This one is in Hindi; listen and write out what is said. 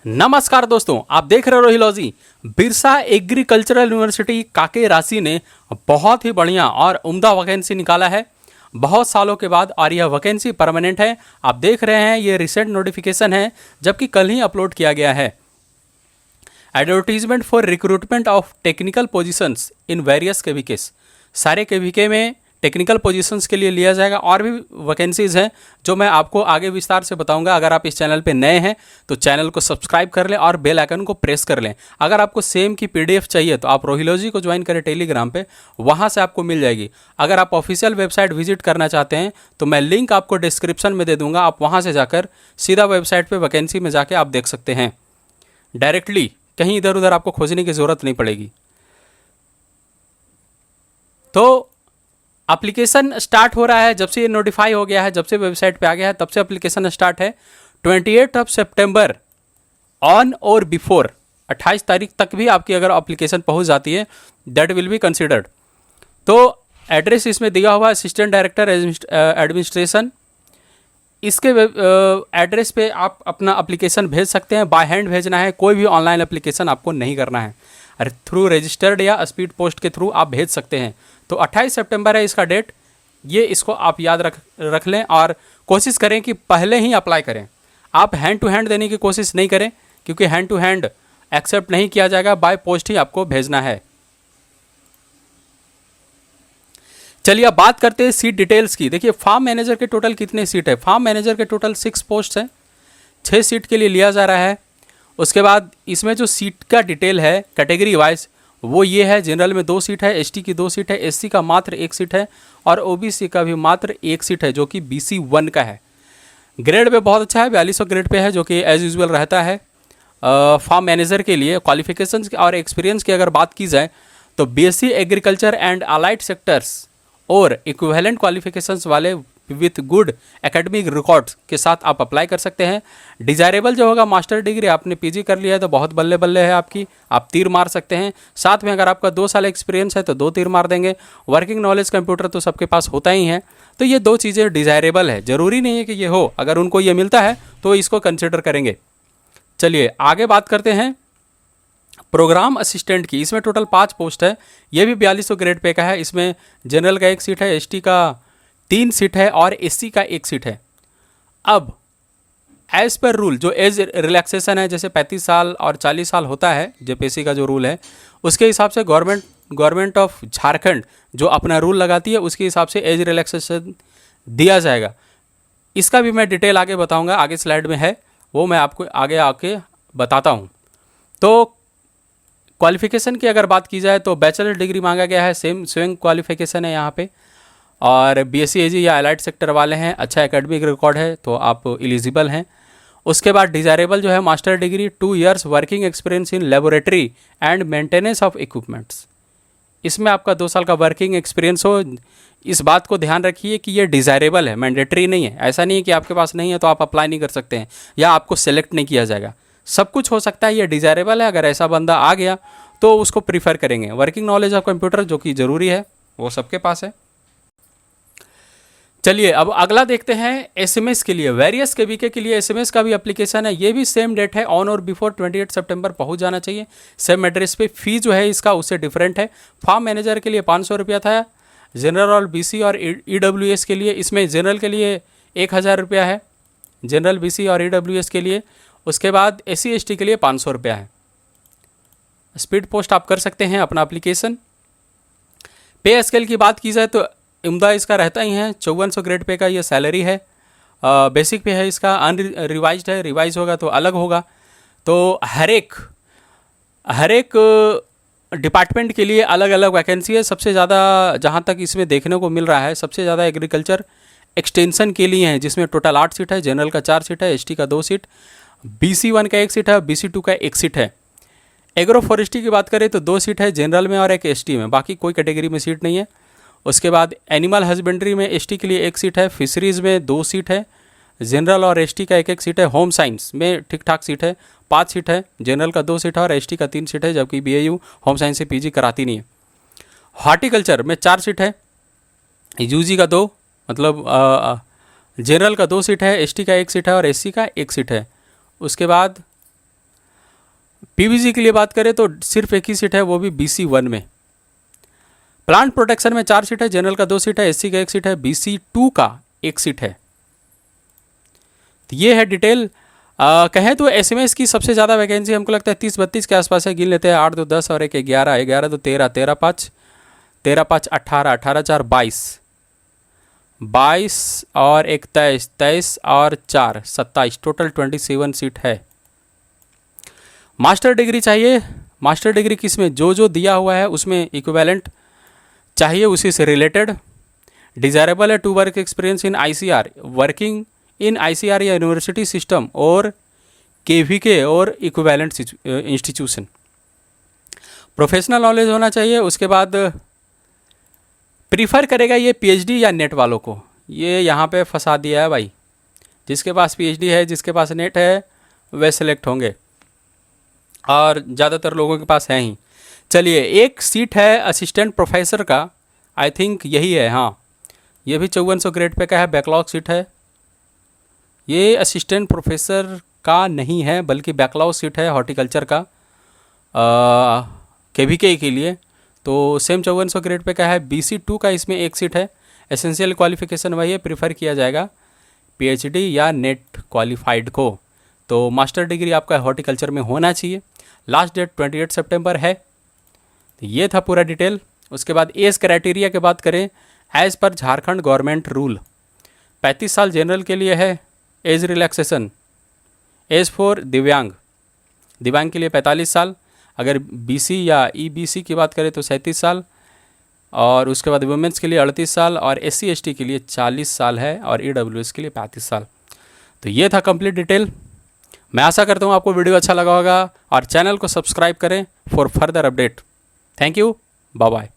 नमस्कार दोस्तों, आप देख रहे हो रोहिलॉजी। बिरसा एग्रीकल्चरल यूनिवर्सिटी काके रांची ने बहुत ही बढ़िया और उम्दा वैकेंसी निकाला है बहुत सालों के बाद, और यह वैकेंसी परमानेंट है। आप देख रहे हैं ये रिसेंट नोटिफिकेशन है, जबकि कल ही अपलोड किया गया है। Advertisement for recruitment of technical positions in various KVKs, सारे केवीके में टेक्निकल पोजीशंस के लिए लिया जाएगा। और भी वैकेंसीज़ हैं जो मैं आपको आगे विस्तार से बताऊंगा। अगर आप इस चैनल पे नए हैं तो चैनल को सब्सक्राइब कर लें और बेल आइकन को प्रेस कर लें। अगर आपको सेम की पीडीएफ चाहिए तो आप रोहिलॉजी को ज्वाइन करें टेलीग्राम पे, वहाँ से आपको मिल जाएगी। अगर आप ऑफिशियल वेबसाइट विजिट करना चाहते हैं तो मैं लिंक आपको डिस्क्रिप्शन में दे दूँगा, आप वहाँ से जाकर सीधा वेबसाइट पर वैकेंसी में जाके आप देख सकते हैं डायरेक्टली, कहीं इधर उधर आपको खोजने की ज़रूरत नहीं पड़ेगी। तो एप्लीकेशन स्टार्ट हो रहा है जब से ये नोटिफाई हो गया है, जब से वेबसाइट पे आ गया है तब से एप्लीकेशन स्टार्ट है। 28 सितंबर ऑन और बिफोर 28 तारीख तक भी आपकी अगर एप्लीकेशन पहुंच जाती है दैट विल बी कंसिडर्ड। तो एड्रेस इसमें दिया हुआ असिस्टेंट डायरेक्टर एडमिनिस्ट्रेशन, इसके एड्रेस पे आप अपना एप्लीकेशन भेज सकते हैं। बाय हैंड भेजना है, कोई भी ऑनलाइन एप्लीकेशन आपको नहीं करना है। थ्रू रजिस्टर्ड या स्पीड पोस्ट के थ्रू आप भेज सकते हैं। तो 28 सितंबर है इसका डेट, ये इसको आप याद रख लें और कोशिश करें कि पहले ही अप्लाई करें। आप हैंड टू हैंड देने की कोशिश नहीं करें, क्योंकि हैंड टू हैंड एक्सेप्ट नहीं किया जाएगा, बाय पोस्ट ही आपको भेजना है। चलिए अब बात करते हैं सीट डिटेल्स की। देखिए फार्म मैनेजर के टोटल कितने सीट है। फार्म मैनेजर के टोटल 6 पोस्ट हैं, 6 सीट के लिए लिया जा रहा है। उसके बाद इसमें जो सीट का डिटेल है कैटेगरी वाइज वो ये है, जनरल में 2 सीट है, एसटी की 2 सीट है, एससी का मात्र 1 सीट है और ओबीसी का भी मात्र 1 सीट है, जो कि BC 1 का है। ग्रेड पे बहुत अच्छा है, 4200 ग्रेड पे है, जो कि एज यूजुअल रहता है फार्म मैनेजर के लिए। क्वालिफिकेशंस और एक्सपीरियंस की अगर बात की जाए तो BSc agriculture and allied sectors और इक्विवेलेंट क्वालिफिकेशंस वाले विथ गुड एकेडमिक रिकॉर्ड्स के साथ आप अप्लाई कर सकते हैं। डिजायरेबल जो होगा मास्टर डिग्री, आपने पीजी कर लिया है तो बहुत बल्ले बल्ले है आपकी, आप तीर मार सकते हैं। साथ में अगर आपका 2 साल एक्सपीरियंस है तो 2 तीर मार देंगे। वर्किंग नॉलेज कंप्यूटर तो सबके पास होता ही है। तो ये 2 चीज़ें डिजायरेबल है, ज़रूरी नहीं है कि ये हो, अगर उनको ये मिलता है तो इसको कंसिडर करेंगे। चलिए आगे बात करते हैं प्रोग्राम असिस्टेंट की। इसमें टोटल 5 पोस्ट है, ये भी 4200 ग्रेड पे का है। इसमें जनरल का 1 सीट है, एसटी का 3 सीट है और एससी का 1 सीट है। अब एज पर रूल जो एज रिलैक्सेशन है, जैसे 35 साल और 40 साल होता है जेपीएससी का जो रूल है, उसके हिसाब से गवर्नमेंट ऑफ झारखंड जो अपना रूल लगाती है उसके हिसाब से एज रिलैक्सेशन दिया जाएगा। इसका भी मैं डिटेल आगे बताऊंगा, आगे स्लाइड में है, वो मैं आपको आगे आके बताता हूँ। तो क्वालिफिकेशन की अगर बात की जाए तो बैचलर डिग्री मांगा गया है, सेम क्वालिफिकेशन है यहाँ पे। और BSc एजी या अलाइड सेक्टर वाले हैं, अच्छा एकेडमिक रिकॉर्ड है तो आप एलिजिबल हैं। उसके बाद डिजायरेबल जो है master degree, 2 years working experience in laboratory and maintenance of equipments. इसमें आपका 2 साल का वर्किंग एक्सपीरियंस हो। इस बात को ध्यान रखिए कि ये डिजायरेबल है, मैंडेटरी नहीं है। ऐसा नहीं है कि आपके पास नहीं है तो आप अप्लाई नहीं कर सकते हैं या आपको सेलेक्ट नहीं किया जाएगा, सब कुछ हो सकता है। ये डिजायरेबल है, अगर ऐसा बंदा आ गया तो उसको प्रीफर करेंगे। वर्किंग नॉलेज ऑफ कंप्यूटर जो कि ज़रूरी है वो सबके पास है। चलिए अब अगला देखते हैं SMS के लिए। वेरियस केवीके के लिए SMS का भी एप्लीकेशन है, ये भी सेम डेट है, ऑन और बिफोर 28 सितंबर पहुंच जाना चाहिए। सेम एड्रेस पे। फी जो है इसका उससे डिफरेंट है। फार्म मैनेजर के लिए 500 रुपया था, जनरल और BC और EWS के लिए, इसमें जनरल के लिए 1000 रुपया है, जनरल BC और EWS के लिए। उसके बाद SC ST के लिए 500 रुपया है। स्पीड पोस्ट आप कर सकते हैं अपना एप्लीकेशन। पे स्केल की बात की जाए तो उम्दा इसका रहता ही है, 5400 ग्रेड पे का ये सैलरी है। बेसिक पे है इसका, अनरिवाइज्ड है, रिवाइज होगा तो अलग होगा। तो हर एक डिपार्टमेंट के लिए अलग अलग वैकेंसी है। सबसे ज़्यादा जहाँ तक इसमें देखने को मिल रहा है, सबसे ज़्यादा एग्रीकल्चर एक्सटेंशन के लिए हैं, जिसमें टोटल 8 सीट है, जनरल का 4 सीट है, ST का 2 सीट, BC 1 का 1 सीट है, BC 2 का 1 सीट है। एग्रो फॉरेस्ट्री की बात करें तो 2 सीट है जनरल में और 1 ST में, बाकी कोई कैटेगरी में सीट नहीं है। उसके बाद एनिमल हस्बेंड्री में ST के लिए 1 सीट है, फिशरीज़ में 2 सीट है, जनरल और ST का 1 सीट है। होम साइंस में ठीक ठाक सीट है, 5 सीट है, जनरल का 2 सीट है और ST का 3 सीट है, जबकि BAU होम साइंस से PG कराती नहीं है। हॉर्टिकल्चर में 4 सीट है, UG का 2, मतलब जनरल का 2 सीट है, ST का 1 सीट है और SC का 1 सीट है। उसके बाद पीवीजी के लिए बात करें तो सिर्फ एक ही सीट है, वो भी BC 1 में। प्लांट प्रोटेक्शन में 4 सीट है, जनरल का 2 सीट है, SC का 1 सीट है, BC 2 का 1 सीट है। तो ये है डिटेल। कहें तो SMS की सबसे ज़्यादा वैकेंसी हमको लगता है 30-32 के आसपास है। गिन लेते हैं 8 2 10 और 1 11, 11 2 13, 13 5 18, 18 4 22, 22 और 1 23, 23 और 4 27, टोटल 27 सीट है। मास्टर डिग्री चाहिए। मास्टर डिग्री किस में, जो दिया हुआ है उसमें इक्विवेलेंट चाहिए, उसी से रिलेटेड। डिज़ायरेबल है to work experience in ICR, working in ICR या यूनिवर्सिटी सिस्टम और KVK और इक्विवेलेंट इंस्टीट्यूशन। प्रोफेशनल नॉलेज होना चाहिए। उसके बाद प्रीफर करेगा ये PhD या नेट वालों को। ये यहाँ पे फंसा दिया है भाई, जिसके पास PhD है, जिसके पास नेट है, वे सेलेक्ट होंगे, और ज़्यादातर लोगों के पास है ही। चलिए, एक सीट है असिस्टेंट प्रोफेसर का, आई थिंक यही है, हाँ, ये भी 5400 ग्रेड पे का है, बैकलॉग सीट है। ये असिस्टेंट प्रोफेसर का नहीं है, बल्कि बैकलॉग सीट है हॉर्टिकल्चर का, KVK के लिए। तो सेम 5400 ग्रेड पे का है। BC 2 का इसमें 1 सीट है। एसेंशियल क्वालिफिकेशन वही है, प्रीफर किया जाएगा PhD या नेट क्वालिफाइड को। तो मास्टर डिग्री आपका हॉर्टिकल्चर में होना चाहिए। लास्ट डेट 28 सितंबर है। तो ये था पूरा डिटेल। उसके बाद एज क्राइटेरिया की बात करें, as per Jharkhand government rule 35 साल जनरल के लिए है एज रिलैक्सेशन। एज फॉर दिव्यांग के लिए 45 साल। अगर BC या EBC की बात करें तो 37 साल, और उसके बाद वुमेंस के लिए 38 साल, और SC ST के लिए 40 साल है, और EWS के लिए 35 साल। तो ये था कंप्लीट डिटेल। मैं आशा करता हूँ आपको वीडियो अच्छा लगा होगा, और चैनल को सब्सक्राइब करें for further update. Thank you, bye bye.